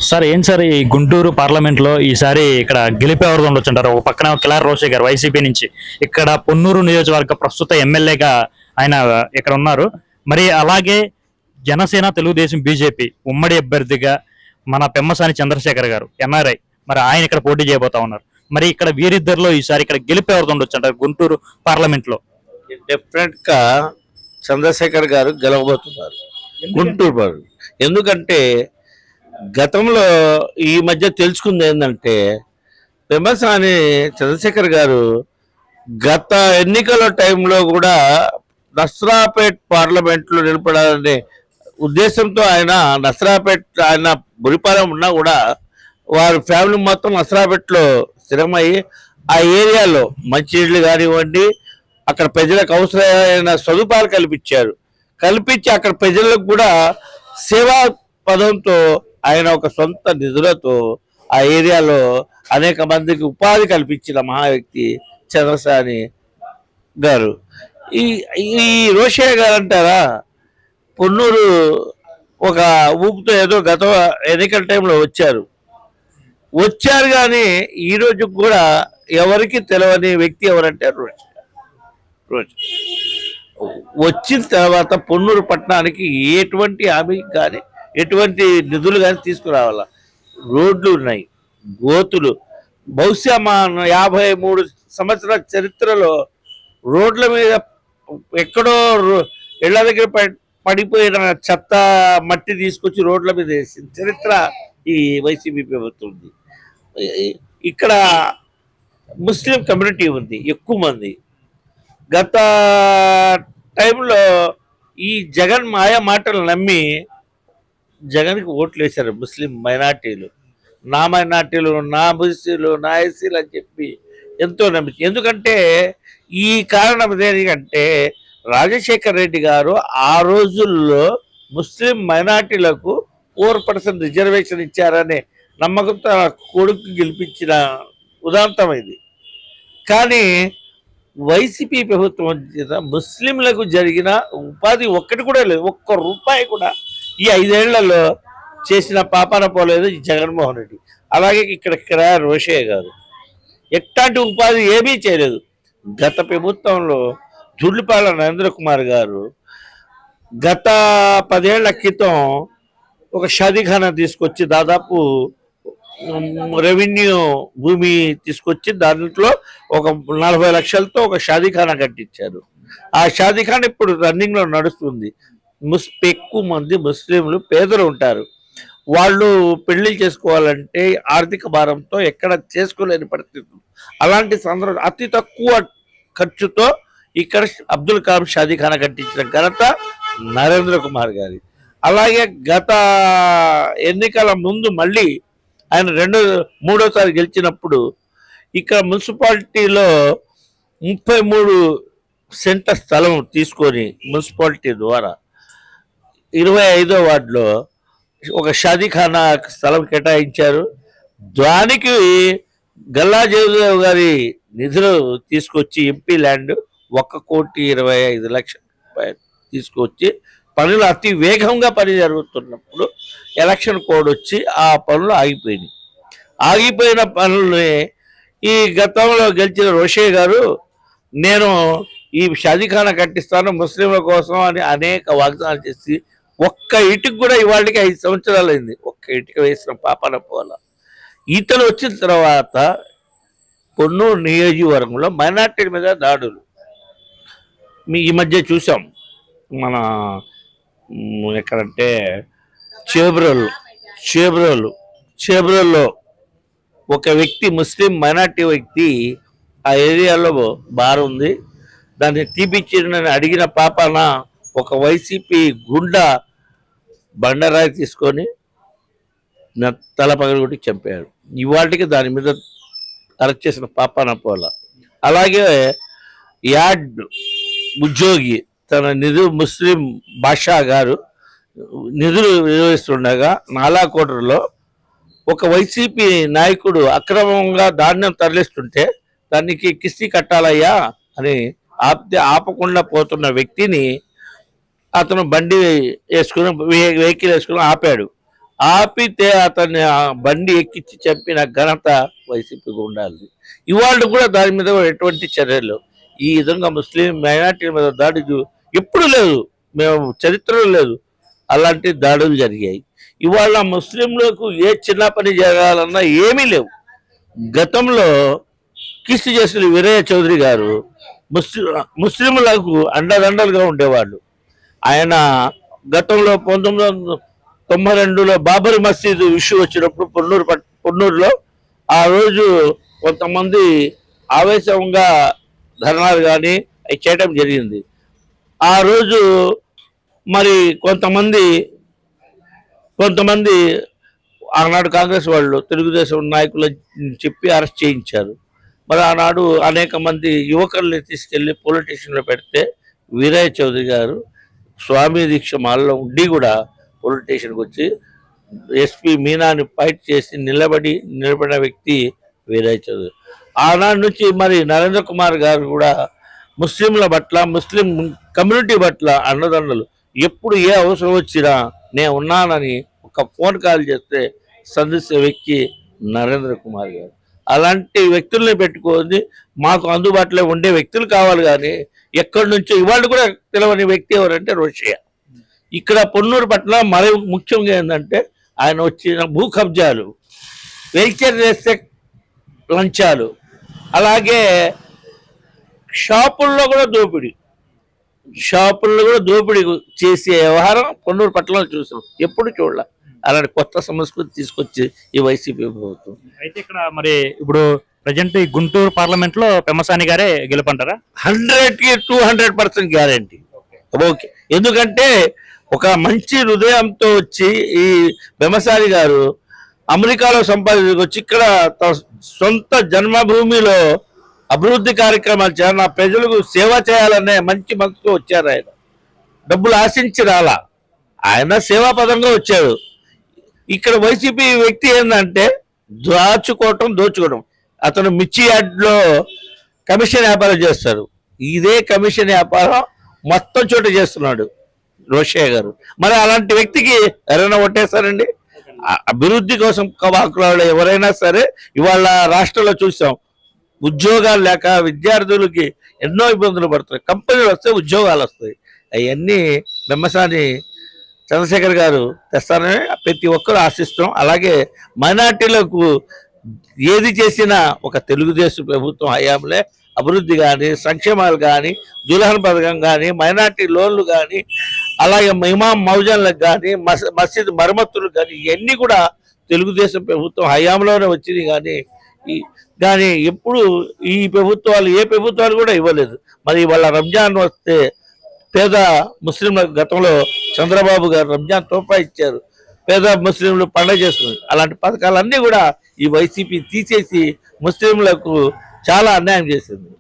Sir ఏం sir ఈ Guntur parliament లో ఈసారి ఇక్కడ గెలిపేవారు ఉండొచ్చు అంటారు. ఒక పక్కన కిలార్ రోషే గారు వైసీపీ నుంచి, ఇక్కడ పొన్నూరు నియోజకవర్గ ప్రస్తుత ఎమ్మెల్యేగా ఆయన ఇక్కడ ఉన్నారు. మరి అలాగే జనసేన, తెలుగుదేశం, బీజేపీ ఉమ్మడి అభ్యర్థిగా మన పెమ్మసాని చంద్రశేఖర్ గారు ఎన్ఆర్ఐ, మరి ఆయన ఇక్కడ పోటీ చేయబోతా ఉన్నారు. మరి ఇక్కడ వీరిద్దరిలో ఈసారి ఇక్కడ గెలిపేవారు ఉండొచ్చు అంటారు గుంటూరు పార్లమెంట్ లో? డెఫినెట్ గా చంద్రశేఖర్ గారు గెలవబోతున్నారు గుంటూరు. ఎందుకంటే గతంలో ఈ మధ్య తెలుసుకుంది ఏంటంటే పెమ్మసాని చంద్రశేఖర్ గారు గత ఎన్నికల టైంలో కూడా నస్రాపేట్ పార్లమెంట్లో నిలబడాలనే ఉద్దేశంతో ఆయన ఆయన బురిపాలెం ఉన్నా కూడా వారి ఫ్యామిలీ మొత్తం నస్రాపేట్లో స్థిరమయ్యి ఆ ఏరియాలో మంచినీళ్ళు కానివ్వండి, అక్కడ ప్రజలకు అవసరమైన సదుపాయాలు కల్పించి అక్కడ ప్రజలకు కూడా సేవా పదంతో ఆయన ఒక సొంత నిధులతో ఆ ఏరియాలో అనేక మందికి ఉపాధి కల్పించిన మహా వ్యక్తి చంద్రసాని గారు. ఈ రోషయ్య గారు అంటారా, పొన్నూరు ఒక ఊపుతో ఏదో గత ఎన్నికల టైంలో వచ్చారు కానీ ఈ రోజు కూడా ఎవరికి తెలియని వ్యక్తి ఎవరంటే రోజు వచ్చిన తర్వాత పొన్నూరు పట్టణానికి ఎటువంటి హామీ కానీ ఎటువంటి నిధులు కానీ తీసుకురావాల. రోడ్లు ఉన్నాయి, గోతులు. బహుశా మా 53 సంవత్సరాల చరిత్రలో రోడ్ల మీద ఎక్కడో ఇళ్ల దగ్గర పడిపోయిన చెత్త మట్టి తీసుకొచ్చి రోడ్ల మీద వేసిన చరిత్ర ఈ వైసీపీ ప్రభుత్వం ఉంది. ఇక్కడ ముస్లిం కమ్యూనిటీ ఉంది ఎక్కువ మంది. గత టైంలో ఈ జగన్ మాయా మాటలు నమ్మి జగన్కి ఓట్లు వేశారు ముస్లిం మైనార్టీలు. నా మైనార్టీలు, నా బీసీలు, నా ఎస్సీలు అని చెప్పి ఎంతో నమ్మించి. ఎందుకంటే ఈ కారణం దేనికంటే రాజశేఖర్ రెడ్డి గారు ఆ రోజుల్లో ముస్లిం మైనార్టీలకు 4% రిజర్వేషన్ ఇచ్చారనే నమ్మకంతో కొడుకు గెలిపించిన ఉదాంతం ఇది. కానీ వైసీపీ ప్రభుత్వం ముస్లింలకు జరిగిన ఉపాధి ఒక్కటి కూడా లేదు, ఒక్క రూపాయి కూడా ఈ 5 ఏళ్లలో చేసిన పాపాన పోలేదు ఈ జగన్మోహన్ రెడ్డి. అలాగే ఇక్కడ రోషయ్య గారు ఎట్లాంటి ఉపాధి ఏమీ చేయలేదు. గత ప్రభుత్వంలో జుడ్లపాల నరేంద్ర కుమార్ గారు గత 10 ఏళ్ల క్రితం ఒక షాదీఖానా తీసుకొచ్చి దాదాపు రెవెన్యూ భూమి తీసుకొచ్చి దాంట్లో ఒక 40 లక్షలతో ఒక షాదీఖానా కట్టించారు. ఆ షాదీఖానా ఇప్పుడు రన్నింగ్ లో నడుస్తుంది. ఎక్కువ మంది ముస్లింలు పేదలు ఉంటారు. వాళ్ళు పెళ్లి చేసుకోవాలంటే ఆర్థిక భారంతో ఎక్కడ చేసుకోలేని పరిస్థితులు. అలాంటి సందర్భం అతి తక్కువ ఖర్చుతో ఇక్కడ అబ్దుల్ కలాం షాదీఖానా కట్టించిన ఘనత నరేంద్ర కుమార్ గారి. అలాగే గత ఎన్నికల ముందు మళ్ళీ ఆయన మూడోసారి గెలిచినప్పుడు ఇక్కడ మున్సిపాలిటీలో 33 సెంట్ల స్థలం తీసుకొని మున్సిపాలిటీ ద్వారా 25వ వార్డులో ఒక షాదీఖానా స్థలం కేటాయించారు. దానికి గల్లా జయదేవ్ గారి నిధులు తీసుకొచ్చి ఎంపీ ల్యాండ్ 1,25,00,000 రూపాయలు తీసుకొచ్చి పనులు అతి వేగంగా పని జరుగుతున్నప్పుడు ఎలక్షన్ కోడ్ వచ్చి ఆ పనులు ఆగిపోయిన పనుల్ని ఈ గతంలో గెలిచిన రోషయ్య గారు నేను ఈ షాదీఖానా కట్టిస్తాను ముస్లింల కోసం అని అనేక వాగ్దానాలు చేసి ఒక్క ఇటుకు కూడా ఇవాళకి 5 సంవత్సరాలు అయింది, ఒక్క ఇటుక వేసిన పాపన పోల. ఇతను వచ్చిన తర్వాత పొన్నూరు నియోజకవర్గంలో మైనార్టీల మీద దాడులు ఈ మధ్య చూసాం. మన ఎక్కడంటే చేబ్రోల్లో ఒక వ్యక్తి ముస్లిం మైనార్టీ వ్యక్తి ఆ ఏరియాలో బార్ ఉంది, దాన్ని తీపిచ్చిందని అడిగిన పాపన ఒక వైసీపీ గుండా బండరాయి తీసుకొని తల పగలగొట్టి చంపాడు. ఇవాటికి దాని మీద అరెస్ట్ చేసిన పాపాన పోల. అలాగే యార్డ్ ఉద్యోగి తన ముస్లిం బాషా గారు నిధులు నిర్వహిస్తుండగా నాలాకోటలో ఒక వైసీపీ నాయకుడు అక్రమంగా ధాన్యం తరలిస్తుంటే దానికి కిస్తీ కట్టాలయ్యా అని ఆపకుండా పోతున్న వ్యక్తిని అతను బండి వెహికల్ వేసుకుని ఆపాడు. ఆపితే అతన్ని ఆ బండి ఎక్కించి చంపిన ఘనత వైసీపీకి ఉండాలి. ఇవాళ కూడా దాని మీద ఎటువంటి చర్యలు, ఈ విధంగా ముస్లిం మైనార్టీల మీద దాడి ఎప్పుడు లేదు, మేము చరిత్రలో లేదు అలాంటి దాడులు జరిగాయి. ఇవాళ ముస్లింలకు ఏ చిన్న పని జరగాలన్నా ఏమీ లేవు. గతంలో కీర్తి చేసిన వీరయ్య చౌదరి గారు ముస్లింలకు అండదండలుగా ఉండేవాళ్ళు. ఆయన గతంలో 1992లో బాబరీ మసీదు ఇష్యూ వచ్చినప్పుడు పొన్నూరులో ఆ రోజు కొంతమంది ఆవేశంగా ధర్నాలు కానీ అవి చేయడం జరిగింది. ఆ రోజు మరి కొంతమంది ఆనాడు కాంగ్రెస్ వాళ్ళు తెలుగుదేశం నాయకులు చెప్పి అరెస్ట్ చేయించారు. మరి ఆనాడు అనేక మంది యువకుల్ని తీసుకెళ్లి పోలీస్ స్టేషన్లో పెడితే వీరయ్య చౌదరి గారు స్వామి దీక్ష మాలలో ఉండి కూడా పోలీస్ స్టేషన్కి వచ్చి ఎస్పీ మీనాని ఫైట్ చేసి నిలబడిన వ్యక్తి వీరయ్య చౌదరి. ఆనాడు నుంచి మరి నరేంద్ర కుమార్ గారు కూడా ముస్లింల పట్ల, ముస్లిం కమ్యూనిటీ పట్ల అండదండలు. ఎప్పుడు ఏ అవసరం వచ్చినా నేను ఉన్నానని ఒక ఫోన్ కాల్ చేస్తే సంధించే వ్యక్తి నరేంద్ర కుమార్ గారు. అలాంటి వ్యక్తుల్ని పెట్టుకొని మాకు అందుబాటులో ఉండే వ్యక్తులు కావాలి, కానీ ఎక్కడి నుంచో ఇవాళ కూడా తెలవని వ్యక్తి ఎవరంటే రోషయ్య. ఇక్కడ పొన్నూరు పట్ల మరి ముఖ్యంగా ఏంటంటే ఆయన వచ్చిన భూ కబ్జాలు, వెల్చర్ చేసే లంచాలు, అలాగే షాపుల్లో కూడా దోపిడీ చేసే వ్యవహారం పొన్నూరు పట్టణంలో చూసాం, ఎప్పుడు చూడాల. అలాంటి కొత్త సంస్కృతి తీసుకొచ్చి ఈ వైసీపీ ప్రభుత్వం. అయితే ఇక్కడ మరి ఇప్పుడు ప్రజెంట్ ఈ గుంటూరు పార్లమెంట్ లో పెమ్మసాని గారే గెలుపంటారా? 100కి 200% గ్యారంటీ. ఓకే, ఎందుకంటే ఒక మంచి హృదయంతో వచ్చి ఈ పెమ్మసాని గారు అమెరికాలో సంపాదించుకొచ్చి ఇక్కడ సొంత జన్మభూమిలో అభివృద్ధి కార్యక్రమాలు చేయాలి, నా ప్రజలకు సేవ చేయాలనే మంచి మనసుతో వచ్చారు. ఆయన డబ్బులు ఆశించి రాలా, ఆయన సేవాపదంగా వచ్చాడు. ఇక్కడ వైసీపీ వ్యక్తి ఏంటంటే దోచుకోవడం. అతను మిర్చి యార్డ్లో కమిషన్ వ్యాపారం చేస్తాడు, ఇదే కమిషన్ వ్యాపారం మొత్తం చోట చేస్తున్నాడు రోషయ్య గారు. మరి అలాంటి వ్యక్తికి ఎవరైనా ఓటేస్తారండి? అభివృద్ధి కోసం కవాకులాడే ఎవరైనా సరే. ఇవాళ రాష్ట్రంలో చూసాం, ఉద్యోగాలు లేక విద్యార్థులకి ఎన్నో ఇబ్బందులు పడుతున్నాయి. కంపెనీలు వస్తే ఉద్యోగాలు వస్తాయి. అవన్నీ పెమ్మసాని చంద్రశేఖర్ గారు తెస్తారని ప్రతి ఒక్కరూ ఆశిస్తున్నాం. అలాగే మైనార్టీలకు ఏది చేసినా ఒక తెలుగుదేశం ప్రభుత్వం హయాంలే అభివృద్ధి కానీ, సంక్షేమాలు కానీ, దుల్హన్ పథకం కానీ, మైనార్టీ లోన్లు కానీ, అలాగే ఇమాం మౌజన్లకు కానీ, మసీద్ మరమ్మతులు కానీ, ఇవన్నీ కూడా తెలుగుదేశం ప్రభుత్వం హయాంలోనే వచ్చింది. కానీ ఎప్పుడు ఈ ప్రభుత్వాలు ఏ ప్రభుత్వాలు కూడా ఇవ్వలేదు. మరి వాళ్ళ రంజాన్ వస్తే పేద ముస్లింలకు గతంలో చంద్రబాబు గారు రంజాన్ తోఫా ఇచ్చారు, పేద ముస్లింలు పండుగ చేసుకున్నారు. అలాంటి పథకాలన్నీ కూడా ఈ వైసీపీ తీసేసి ముస్లింలకు చాలా అన్యాయం చేసింది.